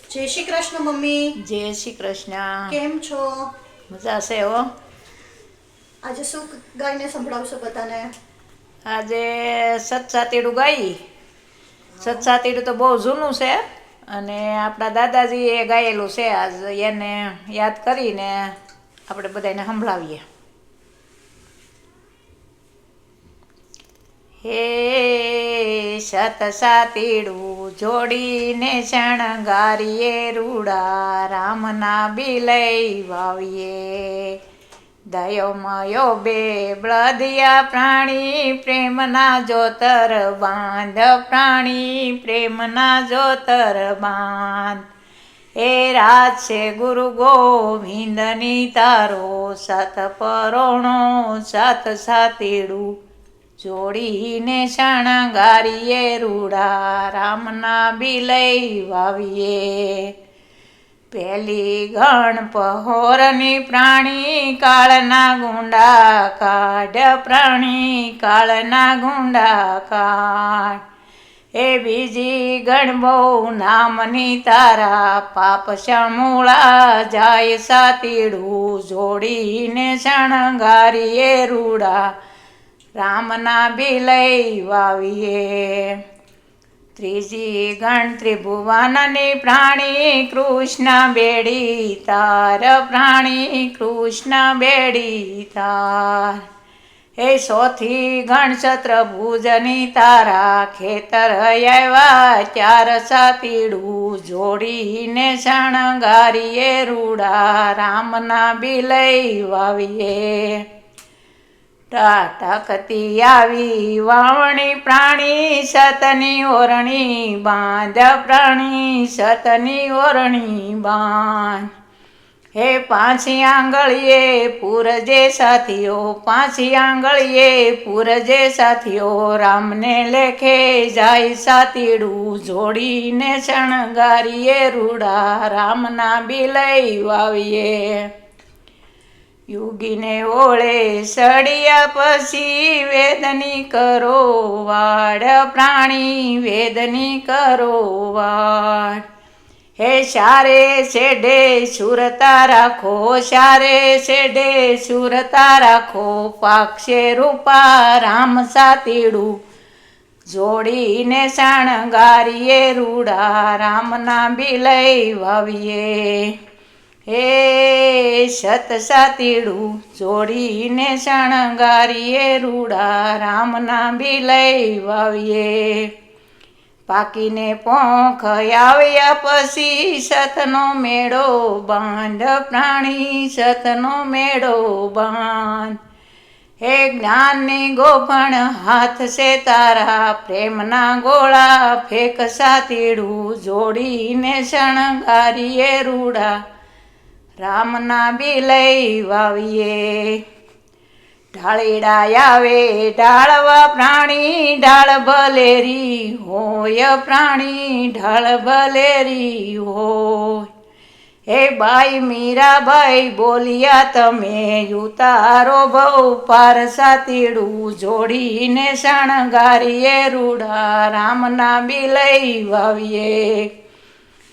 જય શ્રી કૃષ્ણ મમ્મી. જય શ્રી કૃષ્ણ. કેમ છો? મજા છે હો. આજે શું ગાઈને સંભળાવશો બધાને? આજે સતસાતીડું ગાઈ. સતસાતીડું તો બહુ જૂનું છે અને આપણા દાદાજીએ ગાયેલું છે. આજ એને યાદ કરીને આપણે બધાને સંભળાવીએ. હે સતસાતીડું જોડીને શણગારીએ રૂડા રામના બિલઈ વાવીએ. દયોમયો બે બ્લદિયા પ્રાણી પ્રેમના જોતર બાંધ પ્રાણી પ્રેમના જોતર બાંધ. એ રાજ છે ગુરુ ગોવિંદની તારો સતપરોણો સતસાતીડું જોડીને શણગારીએ રૂડા રામના બિલઈ વાવીએ. પેલી ગણ પહોરની પ્રાણી કાળના ગુંડા કાઢ પ્રાણી કાળના ગુંડા કાઢ. એ બીજી ગણ બહુ નામની તારા પાપ સમૂળા જાય સાતીડું જોડીને શણગારીએ રૂડા રામના બિલઈ વાવીએ. ત્રીજી ગણ ત્રિભુવનની પ્રાણી કૃષ્ણ બેડી તાર પ્રાણી કૃષ્ણ બેડી તાર. એ ચોથી ગણ છત્રભુજની તારા ખેતર આવ્યા ચાર સાતીડું જોડીને શણગારીએ રૂડા રામના બિલઈ વાવીએ. ટાટકતી આવી વાવણી પ્રાણી સતની ઓરણી બાંધ પ્રાણી સતની ઓરણી બાંધ. હે પાંચી આંગળીએ પૂરજે સાથીઓ પાંચી આંગળીએ પૂરજે સાથીઓ રામને લેખે જાય સાતીડું જોડીને શણગારીએ રૂડા રામના બિલઈ વાવીએ. યુગીને ઓળે સળિયા પછી વેદની કરો વાડ પ્રાણી વેદની કરો વાડ. હે સારે શેઢે સુરતા રાખો સારે શેઢે સુરતા રાખો પાક્ષે રૂપા રામ સાતીડું જોડીને શણગારીએ રૂડા રામના બિલઈ વાવીએ. હે સતસાતીડું જોડીને શણગારીએ રૂડા રામના બિલઈ વાવીએ. પાકીને પોંખ આવ્યા પછી સતનો મેળો બાંધ પ્રાણી સતનો મેળો બાંધ. હે જ્ઞાનની ગોફણ હાથ છે તારા પ્રેમના ગોળા ફેંક સાતીડું જોડીને શણગારીએ રૂડા રામના બિલઈ વાવીએ. ઢાળીડા આવે ઢાળવા પ્રાણી ઢાળ ભલેરી હોય પ્રાણી ઢાળ ભલેરી હોય. હે બાઈ મીરાબાઈ બોલ્યા તમે ઉતારો બહુ પાર સાતીડું જોડીને શણગારીએ રૂડા રામના બિલઈ વાવીએ.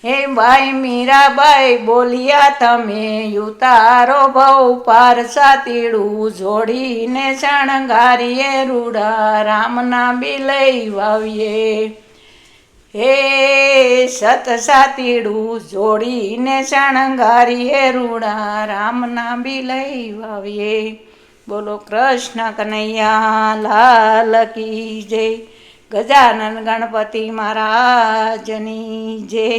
હે બાઈ મીરાબાઈ બોલ્યા તમે ઉતારો બહુ પાર સાતીડું જોડીને શણગારીએ રૂડા રામના બિલઈ વાવીએ. હે સતસાતીડું જોડીને શણગારીએ રૂડા રામના બિલઈ વાવીએ. બોલો કૃષ્ણ કનૈયા લાલ કી જય. ગજાનન ગણપતિ મહારાજની જય.